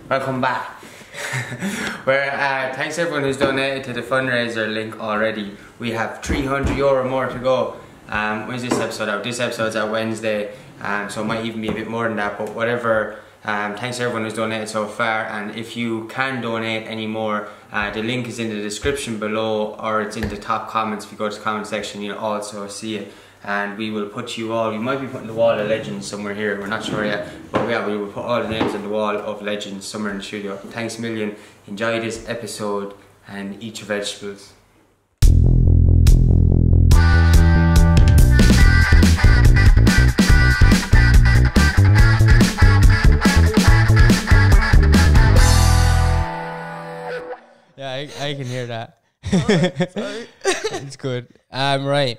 Welcome back. Thanks everyone who's donated to the fundraiser link already. We have €300 more to go. When's this episode out? This episode's out Wednesday, so it might even be a bit more than that, but whatever. Thanks to everyone who's donated so far, and if you can donate any more, the link is in the description below, or it's in the top comments. If you go to the comment section, you'll also see it, and we will put you all, we might be putting the wall of legends somewhere here, we're not sure yet, but yeah, we will put all the names on the wall of legends somewhere in the studio. Thanks a million, enjoy this episode, and eat your vegetables. Yeah, I can hear that. Sorry. It's good. Right.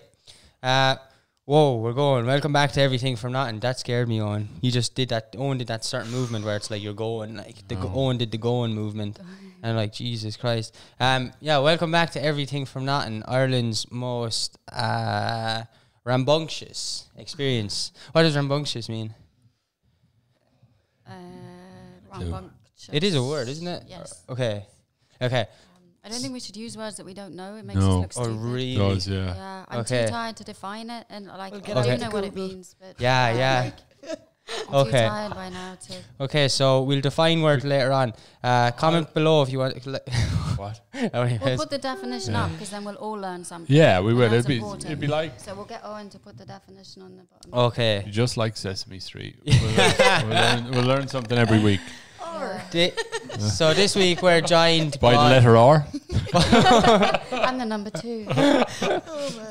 Whoa, we're going. Welcome back to Everything from Nothing. That scared me, Owen. You just did that. Owen did that certain movement where it's like you're going, like Owen did the going movement. And I'm like, Jesus Christ. Yeah, welcome back to Everything from Nothing, Ireland's most rambunctious experience. What does rambunctious mean? Rambunctious. It is a word, isn't it? Yes. Okay. I don't think we should use words that we don't know. It makes us look stupid. Oh, really? It does, yeah. Yeah, I'm too tired to define it, and like I do know what it means, but yeah. I'm too tired by now to. Okay, so we'll define words later on. Comment below if you want. What? We'll put the definition up because then we'll all learn something. Yeah, we will. That's It'd be like. So we'll get Owen to put the definition on the bottom. Okay. Just like Sesame Street. We'll learn something every week. So this week we're joined by the letter R. And the number 2.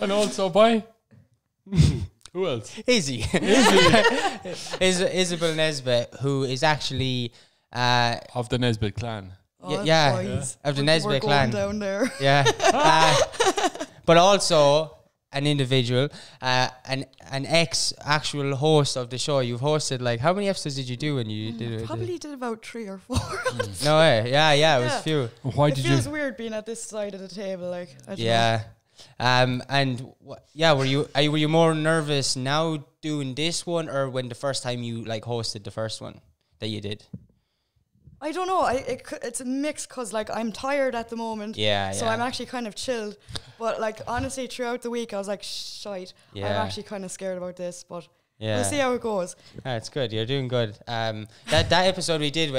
And also by who else? Izzy. Isabel Nesbitt, who is actually of the Nesbitt clan. Of the Nesbitt clan. Down there. Yeah. But also an individual, an ex-actual host of the show. You've hosted, like, how many episodes did you do when you did it? Probably did about 3 or 4. No way. Yeah, it was a few. Why did you? It feels weird being at this side of the table, like. I don't know. Were you more nervous now doing this one, or when the first time you like hosted the first one that you did? I don't know. It's a mix because like I'm tired at the moment. So I'm actually kind of chilled. But like honestly, throughout the week I was like, shite. Yeah. I'm actually kind of scared about this, but we'll see how it goes. It's good. You're doing good. That episode we did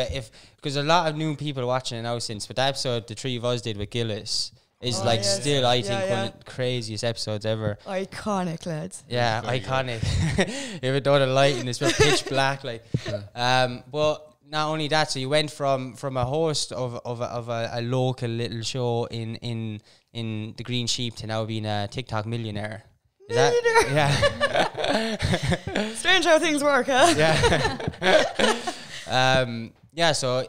because a lot of new people watching it now since, but that episode the 3 of us did with Gillis is still I think one of the craziest episodes ever. Iconic, lads. Yeah, iconic. Even though the lighting is pitch black, like. But not only that, so you went from a host of a local little show in the Green Sheep to now being a TikTok millionaire. Is that? Yeah. Strange how things work, huh? Yeah. So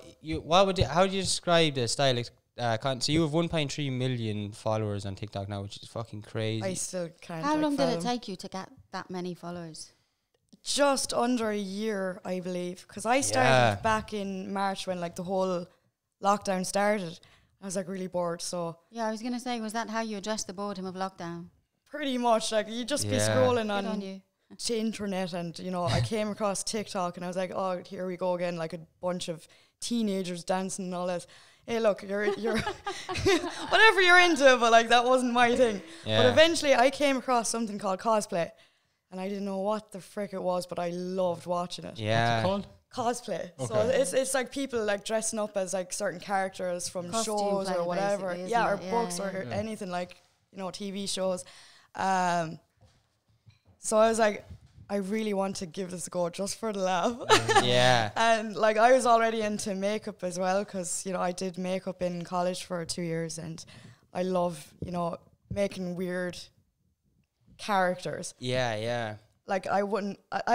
how do you describe the style? So you have 1.3 million followers on TikTok now, which is fucking crazy. I still can't. How long did it take you to get that many followers? Just under a year, I believe, because I started back in March when like the whole lockdown started. I was like really bored, so I was gonna say, was that how you addressed the boredom of lockdown? Pretty much, like you just be scrolling on the internet, and I came across TikTok, and I was like, oh, here we go again, like a bunch of teenagers dancing and all that. Hey, look, you're whatever you're into, but like that wasn't my thing. But eventually, I came across something called cosplay. And I didn't know what the frick it was, but I loved watching it. Yeah. What's it called? Cosplay. Okay. So it's like people like dressing up as like certain characters from shows or whatever. Or books or anything like, TV shows. So I was like, I really want to give this a go just for the laugh. Yeah. And like I was already into makeup as well because, I did makeup in college for 2 years and I love, making weird characters. Yeah. Like I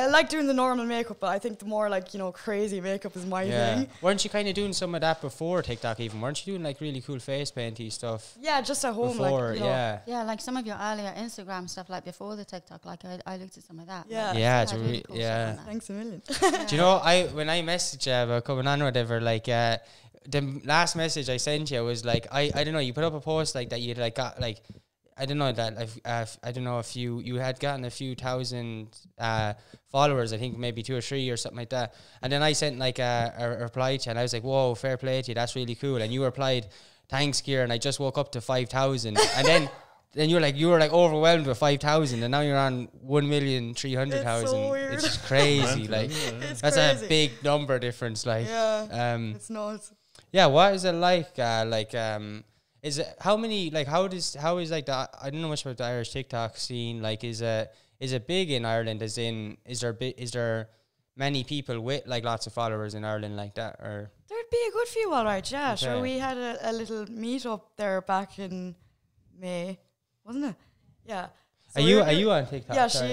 like doing the normal makeup, but I think the more like crazy makeup is my thing. Weren't you kind of doing some of that before TikTok even? Weren't you doing like really cool face painty stuff? Yeah, just at home before, like like some of your earlier Instagram stuff, like before the TikTok, like I looked at some of that. It's really cool. Thanks a million. Do you know when I messaged you about coming on or whatever, like the last message I sent you was like I don't know, you put up a post like that you'd like got like I don't know that I don't know if you had gotten a few thousand followers, I think maybe 2 or 3 or something like that, and then I sent like a reply to you, and I was like, whoa, fair play to you, that's really cool, and you replied, thanks Kieran, I just woke up to 5,000, and then you were like overwhelmed with 5,000, and now you're on 1,300,000. It's so weird. It's just crazy. Like It's that's crazy. a big number difference. Like it's nuts. yeah. What is it like? Is it how many? Like how is like the, I don't know much about the Irish TikTok scene. Like is it big in Ireland? As in, is there many people with like lots of followers in Ireland like that? Or There'd be a good few, all right. Yeah, Okay. sure. We had a little meet up there back in May, wasn't it? Yeah. So are you on TikTok? Yeah, Sorry.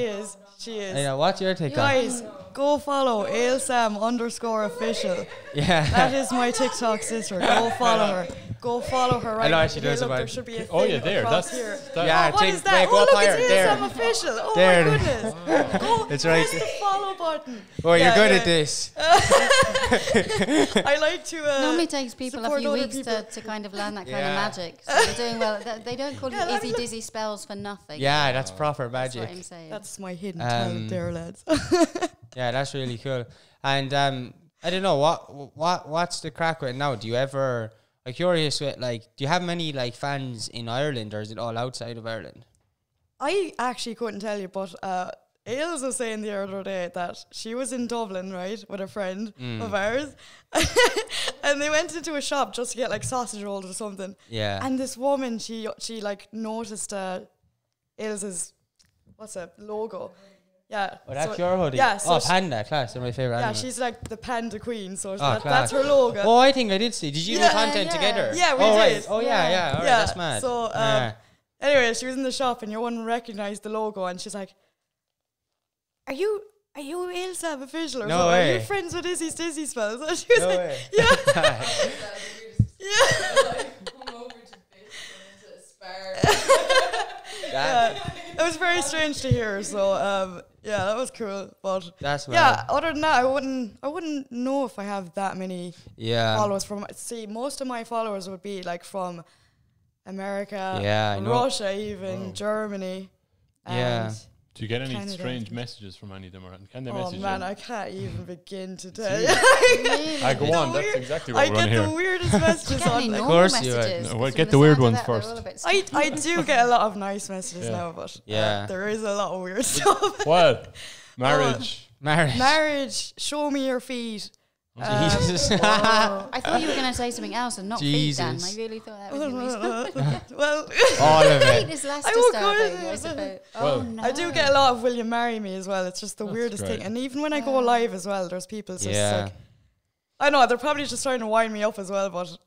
she is. I know. What's your TikTok? Guys, go follow ailsam_official. Yeah. That is my TikTok sister. Go follow her. Go follow her right know she here. does Look, about- there should be a Oh thing yeah, there. across That's here. that. Yeah, What is that? wait, go Oh, up look, higher. it's There. Ailsam official. Oh There. my goodness. Go It's press right. the follow button. Oh, you're Yeah, good yeah. at this. I like to Normally takes people a support few other weeks people. to kind of learn that kind Yeah. of magic. So you're doing well. They don't call Yeah, you let me look. IzzyDizzySpells for nothing. Yeah, that's proper That's what magic. I'm saying. That's my hidden talent there, lads. Yeah, that's really cool. And I don't know what's the crack with it now. Do you ever, I'm curious with, like, do you have many like fans in Ireland, or is it all outside of Ireland? I actually couldn't tell you, but Ailes was saying the other day that she was in Dublin, right, with a friend of ours, and they went into a shop just to get like sausage rolls or something. Yeah. And this woman, she like noticed Ailes's logo. Yeah. Oh, that's so- your hoodie. Yeah. So oh, Panda, class. They're my favorite yeah, animal. she's like the panda queen, so class. that's her logo. Oh, I think I did see. Did you do Yeah, content yeah. together? Yeah, we oh, did. Right. Oh, yeah. All right, Yeah, that's mad. so, yeah. Anyway, she was in the shop and your one recognised the logo and she's like, Are you Ailsam official or No something? Are way. you friends with IzzyDizzySpells? And she was No like, way. Yeah. That- It was very strange to hear, so yeah, that was cool. But That's mad. yeah, other than that, I wouldn't know if I have that many Yeah. followers from. See, most of my followers would be like from America, Yeah, I know. Russia, even Germany. Yeah. and- Do you get any Canada. strange messages from any of them, or can they Oh message man, you? I can't even begin to tell you. Really? I go The on. That's weird- exactly what I we want get to the hear. weirdest messages Get any on. Like, normal course you would. messages? No, well, 'Cause get from the weird sound of ones that, they're first. all a bit I do get a lot of nice messages Yeah. now, but Yeah. there is a lot of weird stuff. What? Marriage. Marriage. Marriage, show me your feet. Jesus. I thought you were going to say something else and not feet, Dan. I Jesus. really thought that was going to be Well, All of feet it. is less I won't go disturbing, there. I suppose. Well, Oh no. I do get a lot of "Will you marry me?" as well. It's just the weirdest great. thing. And even when I go live as well, there's people just Yeah. like, I know they're probably just trying to wind me up as well, but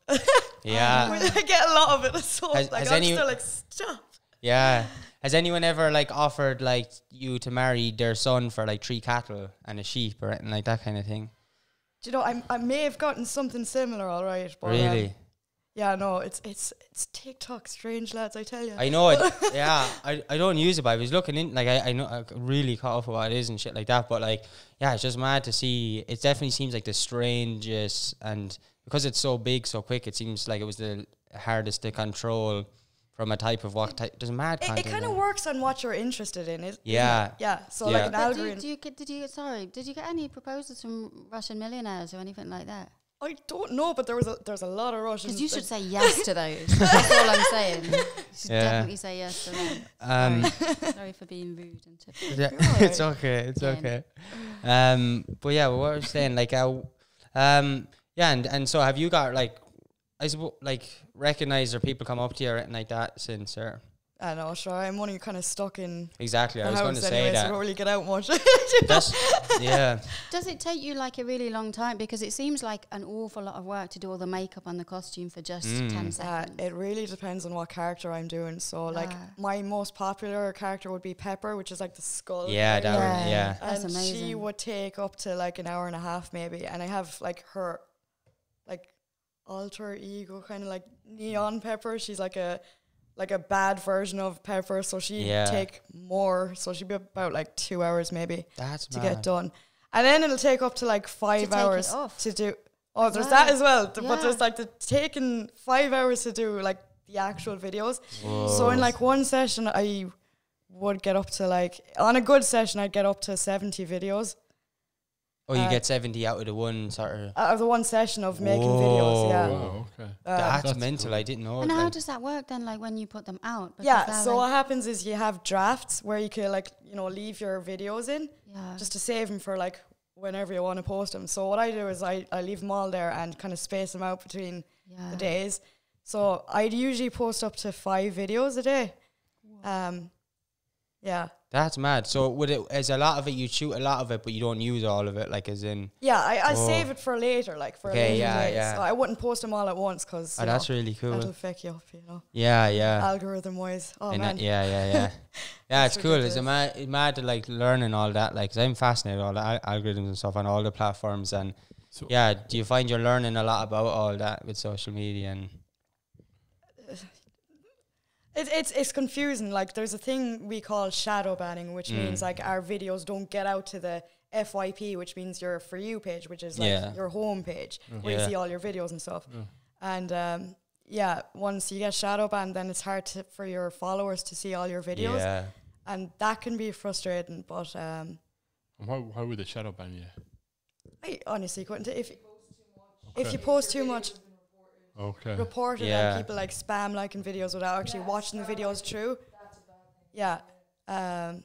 Yeah. I get a lot of it. So Has- like has I'm any- still like, stop. Yeah. Has anyone ever like offered like you to marry their son for like 3 cattle and a sheep or anything like that kind of thing? Do you know, I may have gotten something similar, all right. But, Really? yeah, no, it's TikTok strange, lads. I tell you. I know it. Yeah, I don't use it, but I was looking in, like I know I really caught up with what it is and shit like that. But like, yeah, it's just mad to see. It definitely seems like the strangest, and because it's so big, so quick, it seems like it was the hardest to control from a type of what type. There's mad It content. kind of there. works on what you're interested in. Yeah. Yeah. So Yeah. like an But algorithm. did you get any proposals from Russian millionaires or anything like that? I don't know, but there's a lot of Russians. Because you should say yes to those. That's all I'm saying. You should Yeah. definitely say yes to them. Sorry for being rude and typical. Yeah, it's okay. It's Yeah. okay. But yeah, what I was saying, like, yeah, and so have you got like, I suppose, like, recognized or people come up to you or anything like that since, or I know, sure. I'm only kind of stuck in exactly? I the was going house to say anyway, so I that. don't really get out much. That's yeah. Does it take you like a really long time? Because it seems like an awful lot of work to do all the makeup and the costume for just 10 seconds. It really depends on what character I'm doing. So, like, my most popular character would be Pepper, which is like the skull. Yeah, thing. that one, yeah. That's And she amazing. would take up to like an hour and a half maybe. And I have like her, like, alter ego, kind of like Neon Pepper. She's like a bad version of Pepper, so she'd take more. So she'd be about like 2 hours maybe That's to mad. get done. And then it'll take up to like 5 take it hours off to do. Oh, as there's well. that as well. But Yeah. there's like the taking 5 hours to do like the actual videos. So in like one session, I would get up to like, on a good session, I'd get up to 70 videos. Oh, you get 70 out of the one sort of... Out of the one session of making videos, yeah. Oh, okay. That's mental. Cool. I didn't know. And how does that work then, like when you put them out? Because Yeah, so what happens is you have drafts where you can like, you know, leave your videos in just to save them for like whenever you want to post them. So what I do is I leave them all there and kind of space them out between the days. So I'd usually post up to 5 videos a day. Yeah. That's mad. So would it, as a lot of it, you shoot a lot of it, but you don't use all of it, like as in... Yeah, I'll save it for later, like for later days. Yeah. So I wouldn't post them all at once because that's really cool. that'll fuck you up, you know. Yeah. Algorithm-wise. Oh, man. Yeah, it's cool. It's mad to like learning all that, like, 'cause I'm fascinated with all the algorithms and stuff on all the platforms. And so do you find you're learning a lot about all that with social media? And It's confusing. Like there's a thing we call shadow banning, which means like our videos don't get out to the FYP, which means your For You page, which is like your home page where you see all your videos and stuff. And once you get shadow banned, then it's hard for your followers to see all your videos, and that can be frustrating. But why would they shadow ban you? I honestly couldn't. If you post too much. Reported and people like spam liking videos without actually watching the videos through. Yeah. And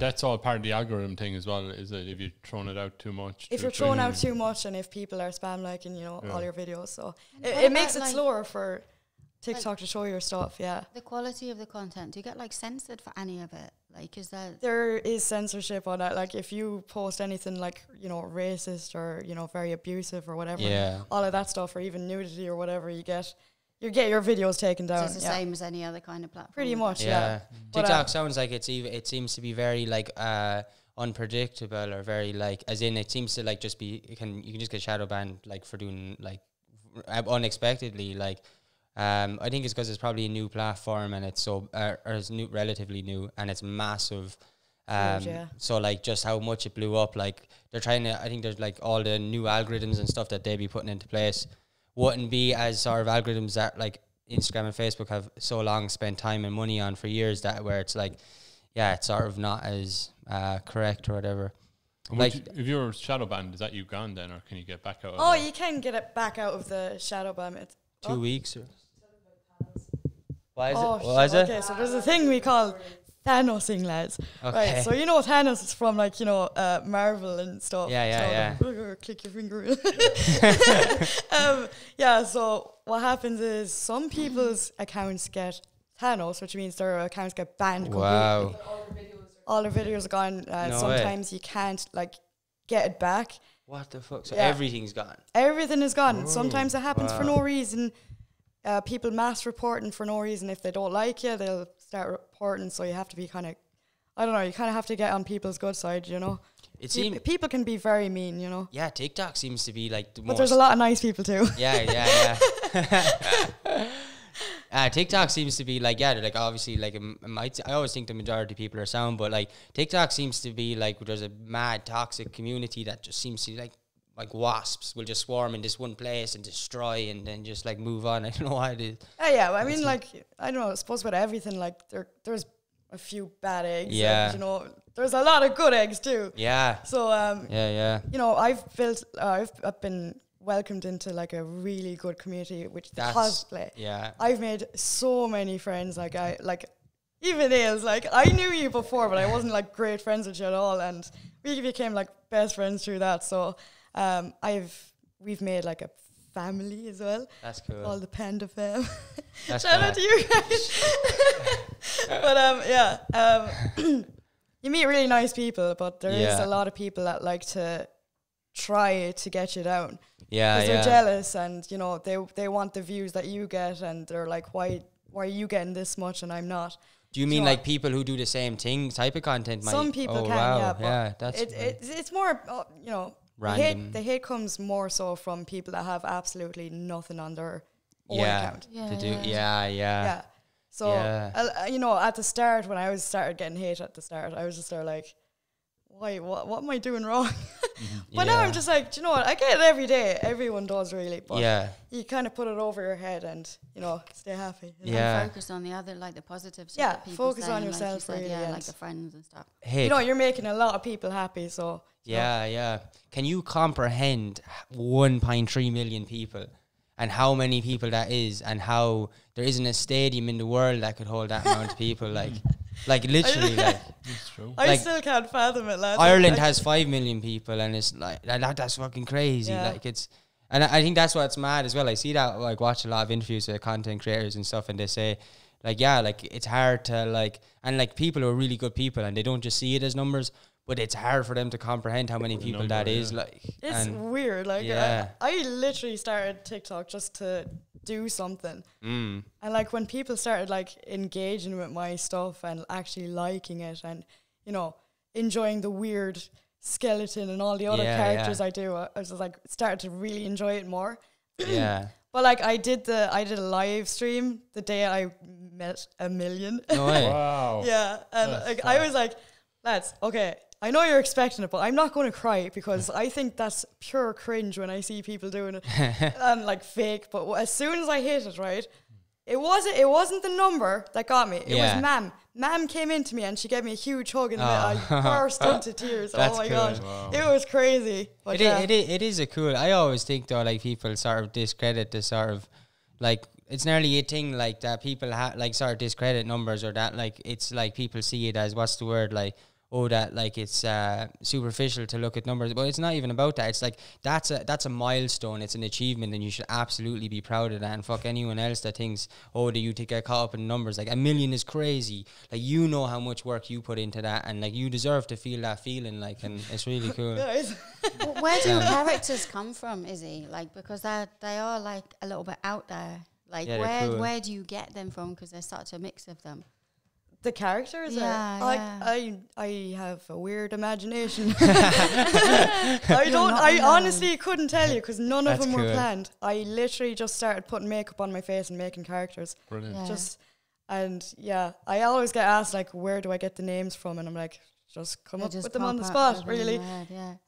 that's all part of the algorithm thing as well, is it? If you're throwing it out too much. If you're throwing out too much and if people are spam liking, you know, all your videos. So it makes it slower for TikTok to show your stuff, The quality of the content, do you get like censored for any of it? Like, is that... There is censorship on that. Like, if you post anything like, you know, racist or, you know, very abusive or whatever, all of that stuff, or even nudity or whatever, you get your videos taken down. So it's the same as any other kind of platform. Pretty much, yeah. TikTok sounds like it seems to be very like unpredictable, or very like, as in it seems to like just be, you can just get shadow banned like for doing like unexpectedly, like. I think it's because it's probably a new platform and it's so or it's relatively new, and it's massive. So like just how much it blew up, like they're trying to, I think there's like all the new algorithms and stuff that they be putting into place wouldn't be as sort of algorithms that like Instagram and Facebook have so long spent time and money on for years, that where it's like, it's sort of not as correct or whatever. Like, if you're shadow banned, is that you gone then, or can you get back out? You can get it back out of the shadow ban. It's 2 weeks. Or why is it? What is it? Okay, so there's a thing we call Thanosing, lads. Okay. Right, so you know Thanos is from like, you know, Marvel and stuff. Yeah. Click your finger. So what happens is some people's accounts get Thanos, which means their accounts get banned completely. Wow. All their videos are gone. Sometimes you can't like get it back. What the fuck? So everything's gone. Everything is gone. Sometimes it happens for no reason. People mass reporting for no reason. If they don't like you, they'll start reporting. So you have to be kind of, I don't know, you kind of have to get on people's good side, you know. People can be very mean, you know. Yeah, TikTok seems to be like the most. But there's a lot of nice people too. Yeah. TikTok seems to be like, they're like obviously like I always think the majority of people are sound, but like TikTok seems to be like there's a mad toxic community that just seems to like wasps will just swarm in this one place and destroy and then just like move on. I don't know why it is. I mean, like, I don't know, I suppose with everything, like there's a few bad eggs. And, you know, there's a lot of good eggs too. Yeah. So you know, I've been welcomed into like a really good community, which the cosplay. I've made so many friends. Like even Ailes, like I knew you before, but I wasn't like great friends with you at all, and we became like best friends through that. So we've made like a family as well. That's cool. Called the Panda Fam. Shout out to you guys. But you meet really nice people, but there is a lot of people that like to try to get you down. Because they're jealous, and you know they want the views that you get, and they're like, why are you getting this much and I'm not? Do you mean like people who do the same thing, type of content? Some people can, but that's it's more, you know, random. The hate comes more so from people that have absolutely nothing on their own account. So you know, at the start when I started getting hate at the start, I was just there like, why, what am I doing wrong? But now I'm just like, do you know what? I get it every day. Everyone does really. But you kind of put it over your head and, stay happy. And focus on the other, like the positives. Yeah, focus on yourself. Like really, like the friends and stuff. Hey, you're making a lot of people happy. So yeah. Can you comprehend 1.3 million people? And how many people that is, and how there isn't a stadium in the world that could hold that amount of people, like literally, like. It's true. I still can't fathom it, lads. Ireland has 5 million people, and it's like that's fucking crazy. Yeah. Like it's, and I think that's what's mad as well. I see that, like, watch a lot of interviews with content creators and stuff, and they say, like, it's hard to and people are really good people, and they don't just see it as numbers. But it's hard for them to comprehend how many people that is. Like, it's weird. Like, I literally started TikTok just to do something. And like when people started like engaging with my stuff and actually liking it and, enjoying the weird skeleton and all the other characters I do, I was just like started to really enjoy it more. Yeah. But like I did a live stream the day I met 1 million. No way. Wow. Yeah. And I was like, lads, okay, I know you're expecting it, but I'm not going to cry because I think that's pure cringe when I see people doing it and like fake. But as soon as I hit it, right, it wasn't the number that got me. It was Mam. Mam came into me and she gave me a huge hug and I burst into tears. That's oh my cool. gosh, Wow. it was crazy. But it is a cool. I always think though, like, people sort of discredit the sort of, like, it's nearly a thing like that. People like sort of discredit numbers, or that, like, it's like people see it as, what's the word, like, that, like, it's superficial to look at numbers, but it's not even about that. It's like that's a milestone, it's an achievement, and you should absolutely be proud of that. And fuck anyone else that thinks, that you get caught up in numbers. Like, 1 million is crazy. Like, you know how much work you put into that, and like, you deserve to feel that feeling. Like, and it's really cool. Where do your characters come from, Izzy? Like, because they are like a little bit out there. Like, where do you get them from? Because there's such a mix of them. The characters? I have a weird imagination. I honestly couldn't tell you because none of them were planned. I literally just started putting makeup on my face and making characters. Brilliant. Yeah. I always get asked, like, where do I get the names from? And I'm like, just come up with them on the spot, really.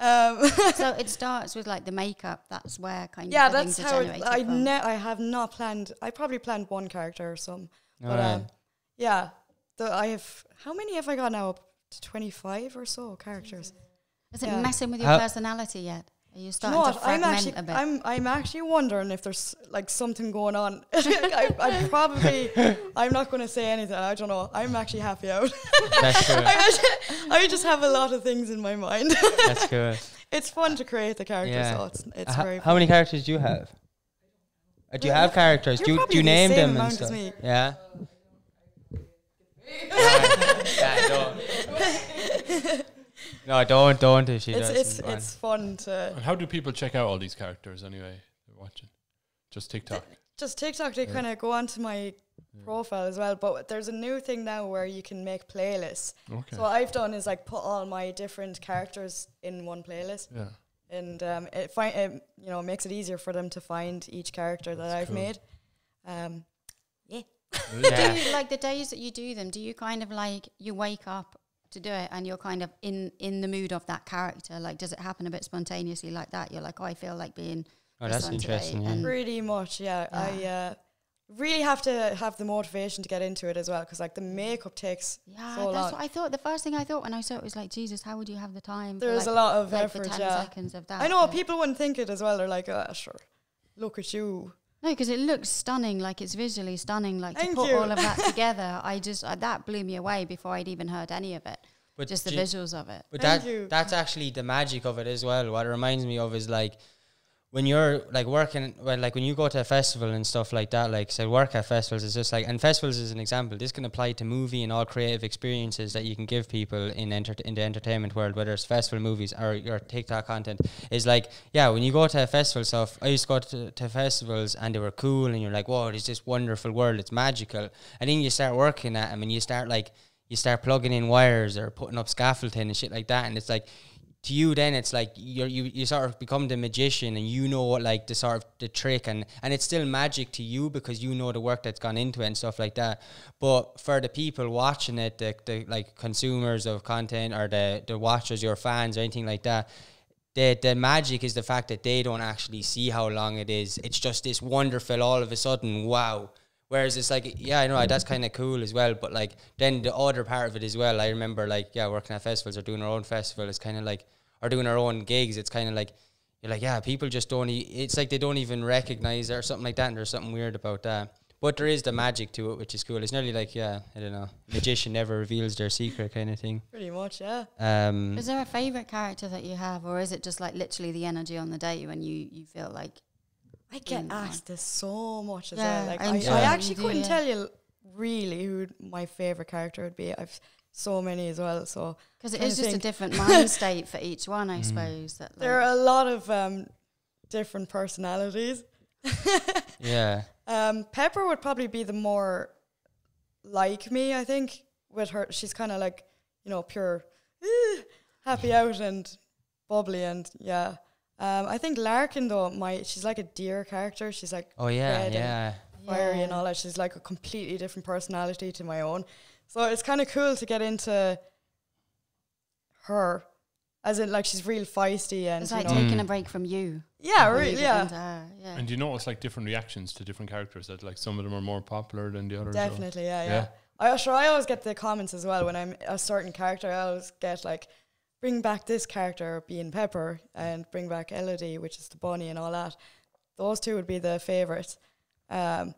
So it starts with like the makeup. That's where kind of that's how I have not planned. I probably planned one character or some. I have, how many have I got now? Up to 25 or so characters. Is it messing with your personality yet? Are you starting to fragment a bit? I'm actually wondering if there's like something going on. I'm not going to say anything. I don't know. I'm actually happy out. That's cool. I just have a lot of things in my mind. That's cool. It's fun to create the characters, so it's very fun. How many characters do you have? Do you have characters? Do you name them and stuff? Yeah. Don't if she does. It's fun to. And how do people check out all these characters anyway? They're watching. Just TikTok. Just TikTok. They kind of go onto my profile as well. But there's a new thing now where you can make playlists. Okay. So what I've done is like put all my different characters in one playlist. Yeah. And it makes it easier for them to find each character that I've made. Do you, like, the days that you do them, do you kind of like, you wake up to do it and you're kind of in the mood of that character? Like, does it happen a bit spontaneously like that? You're like, I feel like being that's interesting. Yeah. Pretty much, I really have to have the motivation to get into it as well, because like the makeup takes so long. What I thought. The first thing I thought when I saw it was like, Jesus, how would you have the time? There's a lot of effort. 10 seconds of that. I know people wouldn't think it as well. They're like, sure, look at you. No, because it looks stunning, like it's visually stunning, like to put all of that together. That blew me away before I'd even heard any of it. But just the visuals of it. But that's actually the magic of it as well. What it reminds me of is like when you're like working, well, like when you go to a festival and stuff like that, like say work at festivals, it's just like, and festivals is an example. This can apply to movie and all creative experiences that you can give people in the entertainment world, whether it's festival movies or your TikTok content. Is like, when you go to a festival stuff, I used to go to festivals and they were cool and you're like, whoa, it's this wonderful world, it's magical. And then you start working at them and you start plugging in wires or putting up scaffolding and shit like that, and it's like, to you then it's like you sort of become the magician, and you know like the sort of the trick, and it's still magic to you because you know the work that's gone into it and stuff like that. But for the people watching it, the like consumers of content, or the watchers, your fans or anything like that, the magic is the fact that they don't actually see how long it is. It's just this wonderful all of a sudden wow. Whereas it's like, yeah, I know that's kind of cool as well, but like then the other part of it as well, I remember like, yeah, working at festivals or doing our own festival, it's kind of like, or doing our own gigs, it's kind of like, you're like, yeah, people just don't, it's like they don't even recognize it or something like that, and there's something weird about that. But there is the magic to it, which is cool. It's nearly like, yeah, I don't know, magician never reveals their secret kind of thing. Pretty much, yeah. Is there a favourite character that you have, or is it just like literally the energy on the day when you feel like... I get asked this so much as Yeah, well. Like I I actually couldn't tell you really who my favourite character would be. I've so many as well. So because it is just a different mind state for each one, I suppose. That there are a lot of different personalities. Yeah. Pepper would probably be the more like me, I think. With her, she's kind of like, you know, pure happy out and bubbly, and yeah. I think Larkin though, she's like a deer character. She's like red and fiery and all that. She's like a completely different personality to my own. So it's kind of cool to get into her, as in like she's real feisty and it's like taking a break from you. Yeah, really, yeah. And do you notice like different reactions to different characters? That like some of them are more popular than the others? Definitely, yeah. I always get the comments as well when I'm a certain character. I always get like, bring back this character being Pepper, and bring back Elodie, which is the bunny and all that. Those two would be the favourites. But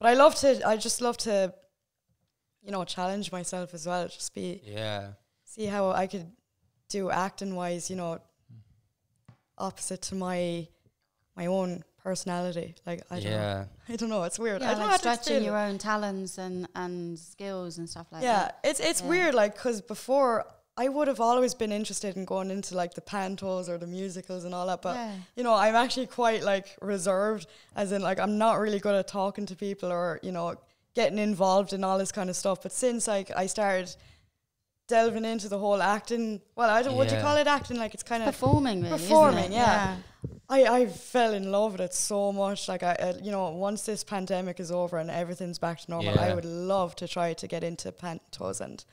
I just love to, you know, challenge myself as well. Just see how I could do acting wise, you know, opposite to my own personality. Like I don't know, it's weird. Yeah, I don't know like how to stretching your own talents and skills and stuff like that. Yeah, it's weird, like, because before I would have always been interested in going into like the pantos or the musicals and all that, but you know, I'm actually quite like reserved, as in like I'm not really good at talking to people or, you know, getting involved in all this kind of stuff. But since like I started delving into the whole acting, well, I don't what do you call it, acting, like it's kind of performing, really, performing, I fell in love with it so much. Like I you know, once this pandemic is over and everything's back to normal, I would love to try to get into pantos and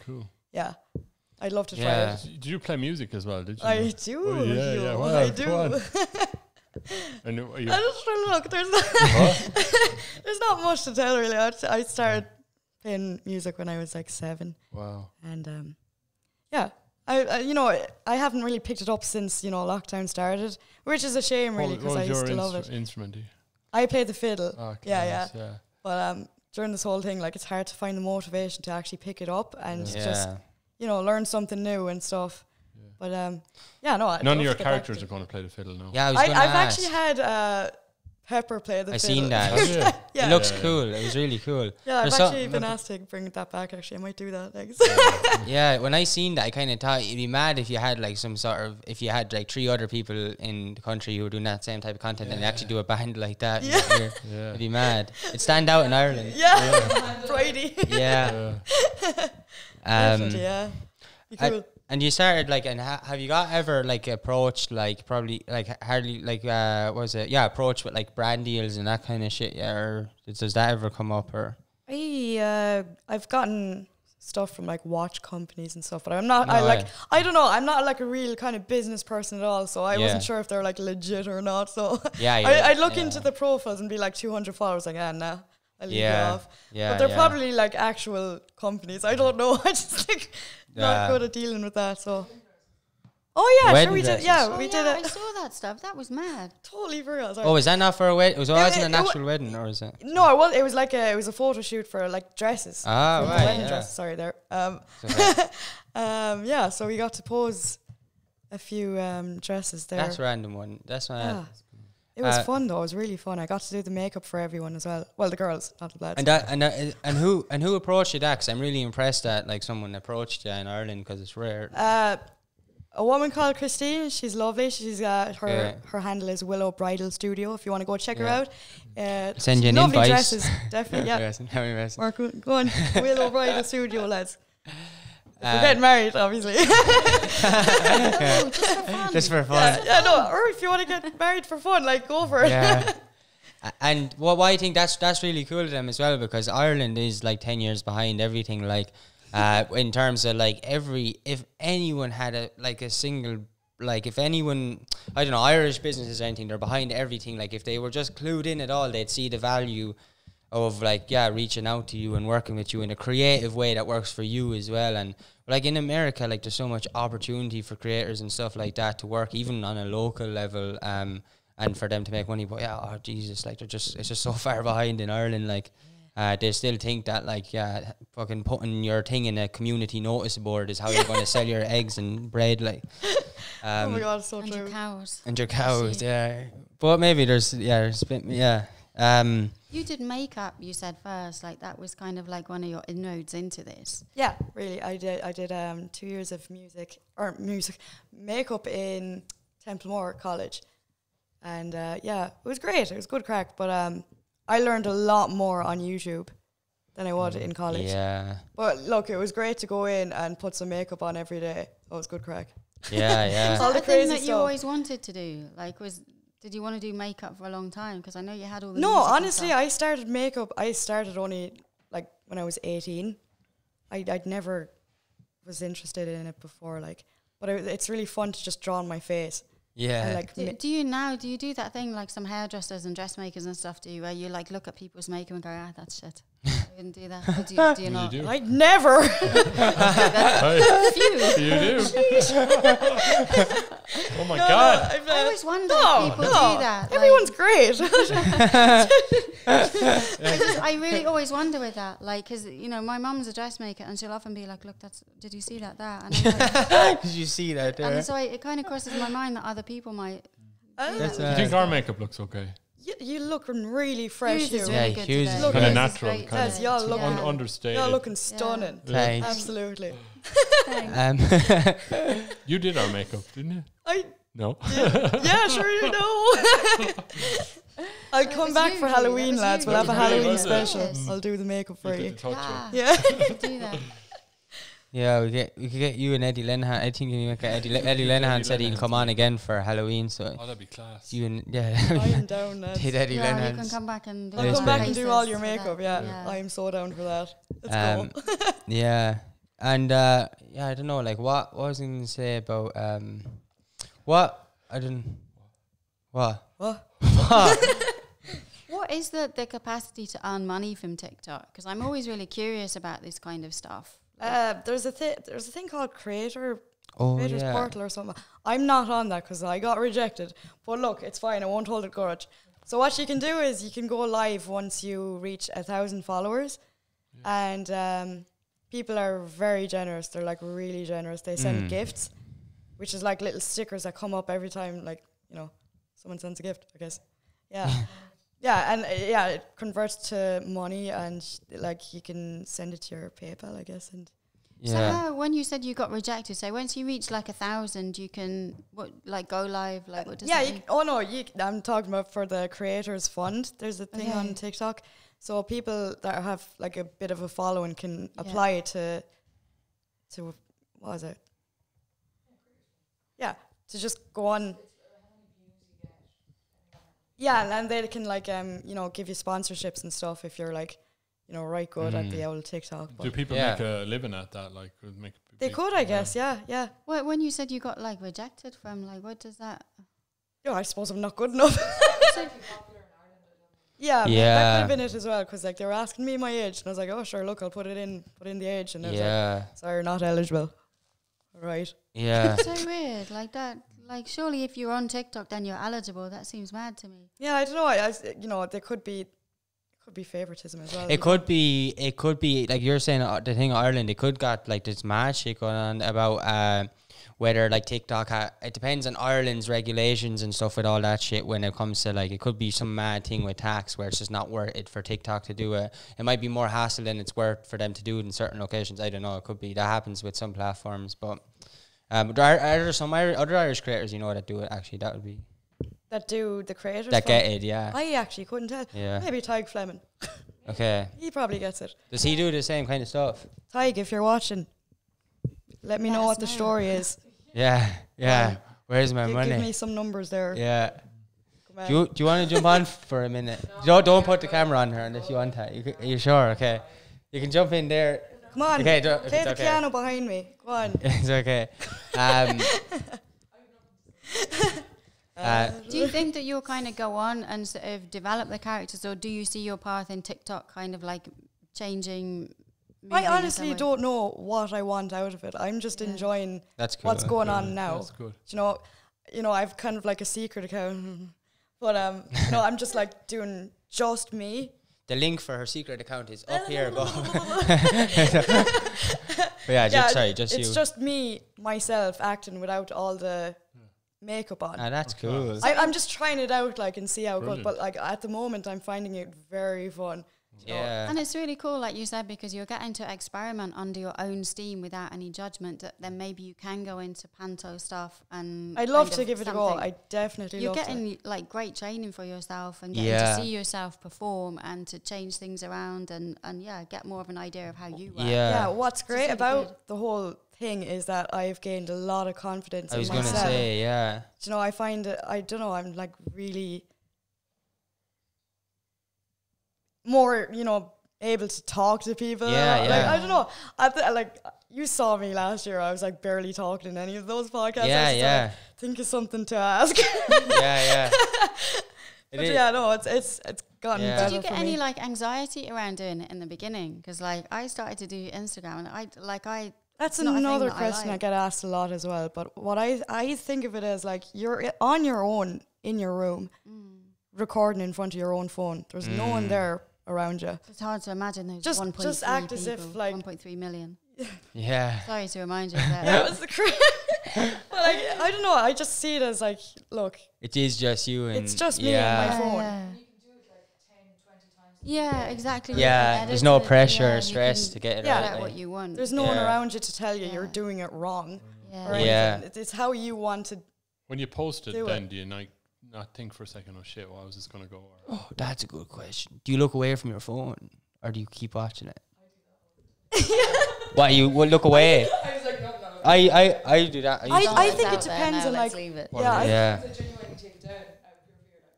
I'd love to try it. Did you play music as well? Did you? I do. Oh, well, I do. I just trying to look. There's not much to tell really. I started playing music when I was like 7. Wow. And I you know, I haven't really picked it up since, you know, lockdown started, which is a shame really, because I used to love it. Instrument? I play the fiddle. Oh, yeah. But during this whole thing, like, it's hard to find the motivation to actually pick it up and just, you know, learn something new and stuff. But none of your characters are going to play the fiddle now. Yeah, I've actually had Pepper play the fiddle. I seen that. It looks cool. It was really cool. Yeah, I've actually been asked to bring that back. Actually, I might do that next. Yeah, when I seen that, I kind of thought it'd be mad if you had like some sort of, if you had like 3 other people in the country who were doing that same type of content and they actually do a band like that. It'd be mad. It'd stand out in Ireland. Brady. Yeah. Definitely, be cool. And you started like, and have you got ever like approached like probably like hardly like approached with like brand deals and that kind of shit? Yeah, or does that ever come up? Or I've gotten stuff from like watch companies and stuff, but I'm not. I don't know. I'm not like a real kind of business person at all, so I wasn't sure if they're like legit or not. So I'd look into the profiles and be like 200 followers, like nah. I'll leave you off. But they're probably like actual companies. I don't know. I just like not good at dealing with that. So wedding we did. Yeah, we did it. I saw that stuff. That was mad. Totally real. Oh, was that not for a wedding? It wasn't an actual wedding, or is it? No, it was like it was a photo shoot for like dresses. Wedding dresses. Sorry, there. So we got to pose a few dresses there. That's a random one. That's why. It was fun though. It was really fun. I got to do the makeup for everyone as well. Well, the girls, not the lads. And who approached you that? Because I'm really impressed that like someone approached you in Ireland, because it's rare. A woman called Christine. She's lovely. She's her handle is Willow Bridal Studio. If you want to go check her out, send you an lovely invite. Dresses, definitely. Yeah, we're going Willow Bridal Studio, lads. We're getting married, obviously. Oh, just for fun. Just for fun. Yeah, no. Or if you want to get married for fun, like go for it. Yeah. And why I think that's really cool to them as well, because Ireland is like 10 years behind everything, like in terms of like if anyone had a single, like if anyone, I don't know, Irish businesses or anything, they're behind everything. Like if they were just clued in at all, they'd see the value of like, reaching out to you and working with you in a creative way that works for you as well. And like in America, like there's so much opportunity for creators and stuff like that to work even on a local level, and for them to make money. But oh Jesus, like it's just so far behind in Ireland. Like they still think that like fucking putting your thing in a community notice board is how you're going to sell your eggs and bread. Like oh my God, so and true. your cows. And your cows, But maybe there's You did makeup, you said first, like that was kind of like one of your inroads into this. Yeah, really. I did 2 years of makeup in Templemore College. And it was great. It was good crack. But I learned a lot more on YouTube than I would in college. Yeah. But look, it was great to go in and put some makeup on every day. It was good crack. Yeah. All the the thing crazy that you stuff. always wanted to do, like, did you want to do makeup for a long time? Because I know you had all the No, music and honestly, stuff. I started makeup. I started only like when I was 18. I'd never was interested in it before, like, but it's really fun to just draw on my face. Yeah. And, like, Do you do that thing like some hairdressers and dressmakers and stuff do, where you like look at people's makeup and go, that's shit. I wouldn't do that. Or do you not? You do. I'd never. You do. Oh my God. I always wonder if people do that. Everyone's great. I really always wonder with that, like, because my mum's a dressmaker and she'll often be like, look, did you see that? And I'm like, Did you see that there? and so it kind of crosses my mind that other people might. That's, Do you think our makeup looks okay? You looking really fresh. Hughes is you. really Yeah, good Hughes today. is Look, Kind of Yes, natural. great Kind Yes, of y'all look, understated. y'all looking stunning. Thanks. Absolutely. You did our makeup, didn't you? No. Yeah, sure you know. I'll come was back you, for Julie, Halloween, that was lads. you. We'll have a That was Halloween you, special. yes. I'll do the makeup for You you. did the touch Yeah. Yeah. Do that. Yeah, we could get you and Eddie Lenihan. I think Eddie Lenihan said he'll come on again for Halloween. So Oh, that'd be class. you and I'm down, lads. did Eddie Yeah, you Lenihan. can come back and do I'll Yes, come back and faces do all your for makeup, that. yeah. I'm so down for that. Let's go. Yeah, and I don't know, like what was I going to say about what I didn't what What? What is the capacity to earn money from TikTok? Because I'm always really curious about this kind of stuff. There's a thing called Creators yeah. Portal or something. I'm not on that because I got rejected. But look, it's fine. I won't hold it grudge. So what you can do is you can go live once you reach 1,000 followers, and people are very generous. They're like really generous. They send gifts, which is like little stickers that come up every time, like someone sends a gift, I guess. Yeah. Yeah, and it converts to money, and like you can send it to your PayPal, I guess. And So how, when you said you got rejected, so once you reach like 1,000, you can go live? Like what does that mean? I'm talking about for the Creators Fund. There's a thing on TikTok, so people that have like a bit of a following can apply to what was it? Yeah, to just go on. Yeah, and they can like give you sponsorships and stuff if you're like right good at the old TikTok. Do people make a living at that? Like, They could, I guess. Yeah. Well, when you said you got like rejected from, like, what does that? I suppose I'm not good enough. Yeah, that could have been it as well, because like they were asking me my age, and I was like, oh sure, look, I'll put in the age, and they was like, sorry, you're not eligible. All right. Yeah. So weird, like that. Like, surely if you're on TikTok, then you're eligible. That seems mad to me. Yeah, I don't know. There could be favoritism as well. It could be like you're saying, the thing in Ireland, it could got like this mad shit going on about whether like TikTok it depends on Ireland's regulations and stuff with all that shit when it comes to like, it could be some mad thing with tax where it's just not worth it for TikTok to do it. It might be more hassle than it's worth for them to do it in certain locations. I don't know, it could be that happens with some platforms, but are there some other Irish creators that do it? Actually, that would be that do the Creators that Fund? get it. Yeah, I actually couldn't tell. Yeah. Maybe Tig Fleming. Okay. He probably gets it. Does he do the same kind of stuff? Tig, if you're watching, let me know what the story is. Yeah. Where's my money? Give me some numbers there. Yeah. Do you want to jump on for a minute? Don't put the camera on her unless you want that. Are you sure? Okay. You can jump in there. Come on. Okay, play the piano behind me. Go on. It's okay. Do you think that you'll kind of go on and sort of develop the characters, or do you see your path in TikTok kind of like changing? I honestly don't know what I want out of it. I'm just enjoying what's going on now. That's good. You know, I've kind of like a secret account, but I'm just like doing just me. The link for her secret account is up here above. It's just me, myself, acting without all the makeup on. That's cool. I'm just trying it out, like, and see how it goes. But like at the moment, I'm finding it very fun. Yeah. And it's really cool, like you said, because you're getting to experiment under your own steam without any judgment. That then maybe you can go into panto stuff, and I'd love to give it a go. I definitely you're love getting like great training for yourself, and getting to see yourself perform and to change things around, and get more of an idea of how you work. Yeah. What's great about the whole thing is that I've gained a lot of confidence in myself. I was going to say, yeah. You know, I find it, I don't know, I'm like really more, you know, able to talk to people. Yeah. Like, I don't know. Like, you saw me last year. I was like barely talking in any of those podcasts. Yeah. Think of something to ask. Yeah. But yeah, no, it's gotten better. Did you get any like anxiety around doing it in the beginning? Because like I started to do Instagram, and that's another question I get asked a lot as well. But what I think of it as, like, you're on your own in your room, recording in front of your own phone. There's no one there around you. It's hard to imagine there's just 1.3 act people, as if like 1.3 million. Yeah. Sorry to remind you of that. That was the But like, I don't know. I just see it as like, look, it is just you, and it's just me and my phone. Yeah. Yeah, exactly. Yeah, there's no pressure or stress to get it out. Like what you want. There's no one around you to tell you you're doing it wrong. Yeah. It's how you want to. When you post it, then do you not think for a second, oh shit, how is this going to go? Oh, that's a good question. Do you look away from your phone, or do you keep watching it? Why you look away? I was like, no. I do that. I think it depends on like. Yeah.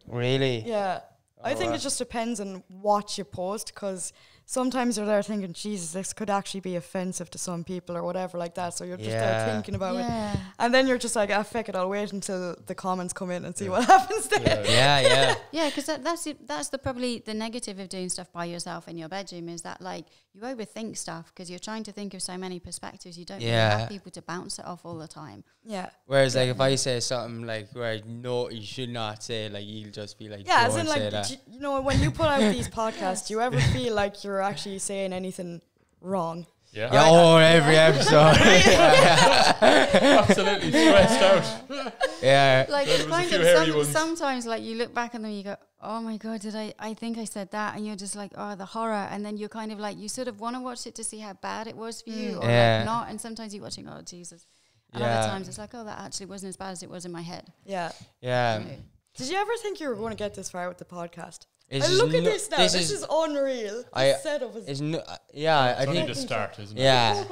Really? Yeah. I think it just depends on what you post, because sometimes you're there thinking, Jesus, this could actually be offensive to some people or whatever like that. So you're just there thinking about it. And then you're just like, fuck it, I'll wait until the comments come in and see what happens there. Yeah, because that's probably the negative of doing stuff by yourself in your bedroom, is that like you overthink stuff because you're trying to think of so many perspectives. You don't really have people to bounce it off all the time. Yeah. Whereas like if I say something like where I know you should not say, like you'll just be like, as in like, you know, when you put out these podcasts, do you ever feel like you're actually saying anything wrong? Yeah. Every episode. Absolutely stressed out. Yeah. Like kind of sometimes like you look back and then you go, oh my God, I think I said that, and you're just like, oh, the horror, and then you're kind of like, you sort of want to watch it to see how bad it was for you, or like not, and sometimes you're watching, oh Jesus, and other times it's like, oh, that actually wasn't as bad as it was in my head. Yeah. Did you ever think you were going to get this far with the podcast? Look at this now. This is unreal. This setup is. I think only the start, isn't it? Yeah.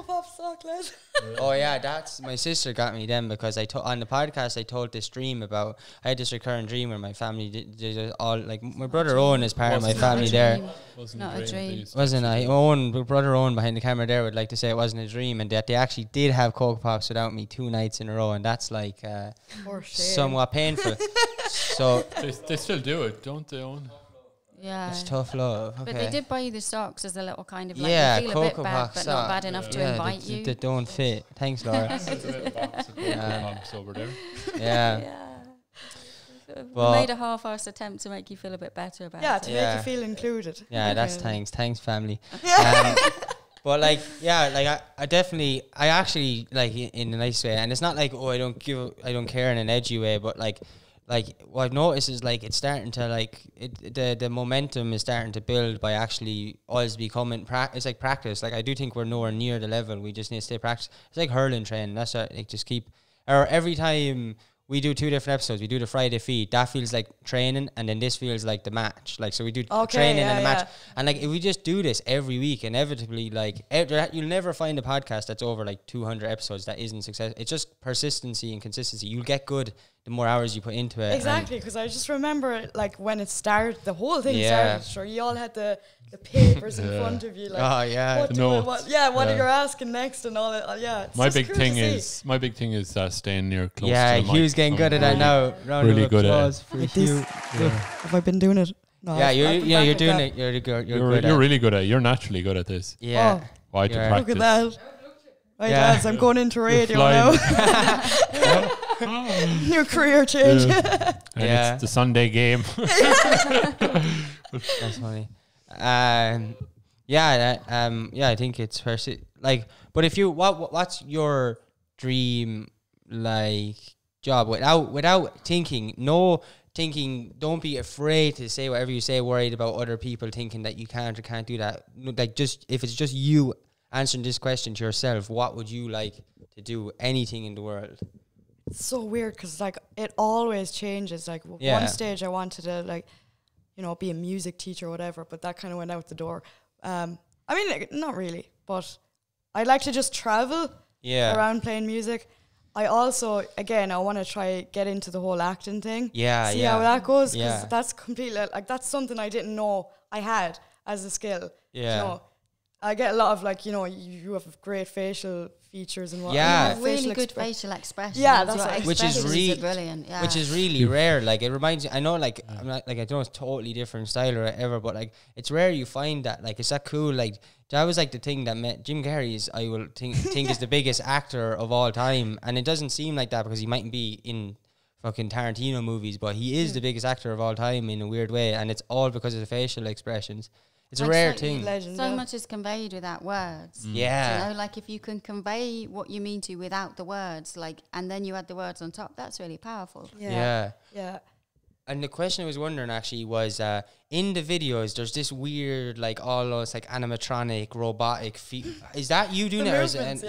Oh yeah, that's my sister got me then, because on the podcast I told this dream about. I had this recurring dream where my family did all, like my brother Owen is part of my family there. Wasn't a dream. Wasn't I? Brother Owen behind the camera there would like to say it wasn't a dream, and that they actually did have Cocoa Pops without me 2 nights in a row, and that's like somewhat painful. So they still do it, don't they, Owen? Yeah, it's tough love. But they did buy you the socks as a little kind of like, you feel a bit bad, but not bad enough to invite you. They don't fit. Thanks, Laura. There's a little box of Cocoa Pops over there. We made a half-assed attempt to make you feel a bit better about it. To make you feel included. Yeah, that's thanks, family. But like, I actually like in a nice way, and it's not like, oh, I don't care in an edgy way, but like what I've noticed is like it's starting to like the momentum is starting to build by actually always becoming it's like practice. Like I do think we're nowhere near the level. We just need to stay practice. It's like hurling training. That's like just keep, or every time we do 2 different episodes. We do the Friday feed. That feels like training, and then this feels like the match. Like, so we do training and the match. And like, if we just do this every week, inevitably, like, you'll never find a podcast that's over like 200 episodes that isn't successful. It's just persistency and consistency. You'll get good the more hours you put into it. Exactly, because I just remember like when it started, the whole thing started. Sure, you all had the papers in front of you. Like, what you're asking next and all that. Yeah, my big thing is staying near close. Yeah, to the Hugh's getting good at that now. Round really of good applause at for Hugh. Have I been doing it? No, you're doing it. You're really good at it. You're naturally good at this. Yeah. Why to practice? Look at that. Right, lads, I'm going into radio now. New career change. And it's the Sunday game. That's funny. I think it's like. But if you, what's your dream like job without thinking? Don't be afraid to say whatever you say. Worried about other people thinking that you can't or can't do that. Like, just if it's just you answering this question to yourself, what would you like to do? Anything in the world. It's so weird because like it always changes. Like one stage I wanted to like, be a music teacher or whatever, but that kind of went out the door. I mean, like, not really, but I'd like to just travel around playing music. I also, again, I want to try get into the whole acting thing. See how that goes, because that's completely like that's something I didn't know I had as a skill. I get a lot of like, you have great facial features and what. Yeah, really good facial expression. Yeah, that's which is really brilliant. Yeah. Which is really rare. Like, it reminds me. I know, like, I'm not like, I know it's totally different style or whatever, but like, it's rare you find that. Like, is that cool? Like, that was like the thing that met Jim Carrey is, I will think is the biggest actor of all time, and it doesn't seem like that because he mightn't be in fucking Tarantino movies, but he is the biggest actor of all time in a weird way, and it's all because of the facial expressions. It's a rare thing. Legend, so much is conveyed without words. Yeah. Like if you can convey what you mean to without the words, like, and then you add the words on top, that's really powerful. Yeah. And the question I was wondering actually was, in the videos, there's this weird, like, almost like animatronic, robotic is that you doing it? Or is it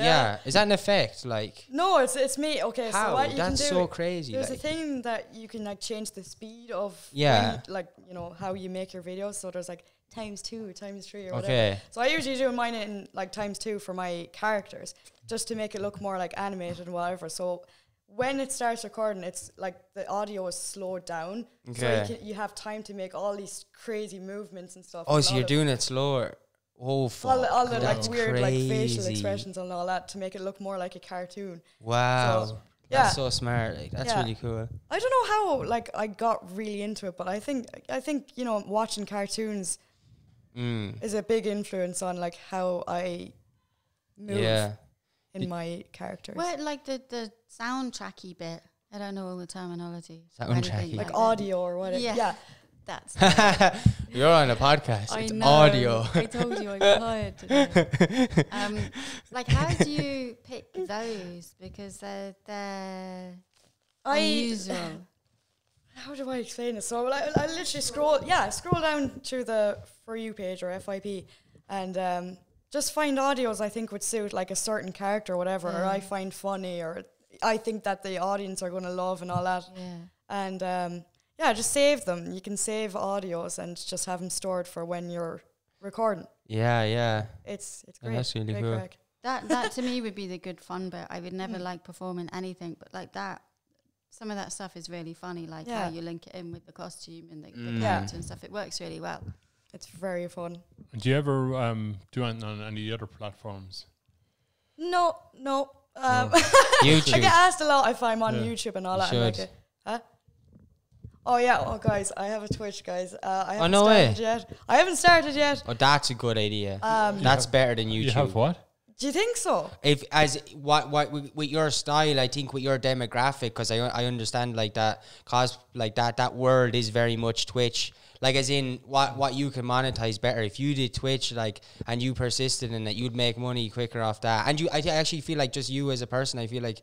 is that an effect? Like, no, it's me. Okay, how? So what you That's can do, so crazy. There's like, a thing that you can like change the speed of how you make your videos. So there's like ×2, ×3 or whatever. So I usually do mine in like ×2 for my characters, just to make it look more like animated and whatever. So when it starts recording, it's like the audio is slowed down, so you have time to make all these crazy movements and stuff. Oh, so you're doing it slower. Oh, fuck. All the like weird like facial expressions and all that to make it look more like a cartoon. Wow. So, that's so smart. Like, that's really cool. I don't know how like I got really into it, but I think watching cartoons is a big influence on like how I move in my characters. Well, like the soundtracky bit. I don't know all the terminology. Soundtracky. Like audio or whatever. Yeah. That's You're on a podcast. I it's know. Audio. I told you I'm tired today. Like, how do you pick those? Because they're unusual. How do I explain it? So I literally scroll down to the For You page or FYP and just find audios I think would suit like a certain character or whatever, or I find funny, or I think that the audience are going to love and all that. And just save them. You can save audios and just have them stored for when you're recording. It's great. That's really cool. Crack. That to me would be the good fun bit. I would never like performing anything, but like that, some of that stuff is really funny, like how you link it in with the costume and the character and stuff. It works really well. It's very fun. Do you ever do it on any other platforms? No. YouTube. I get asked a lot if I'm on YouTube and all that. Should. Oh yeah, guys, I have a Twitch, guys. I haven't started yet. I haven't started yet. Oh, that's a good idea. That's better than YouTube. You have what? Do you think so? If as what with your style, I think with your demographic, because I understand like that, cause like that world is very much Twitch. Like, as in what you can monetize better. If you did Twitch, like, and you persisted in it, you'd make money quicker off that. And I actually feel like just you as a person, I feel like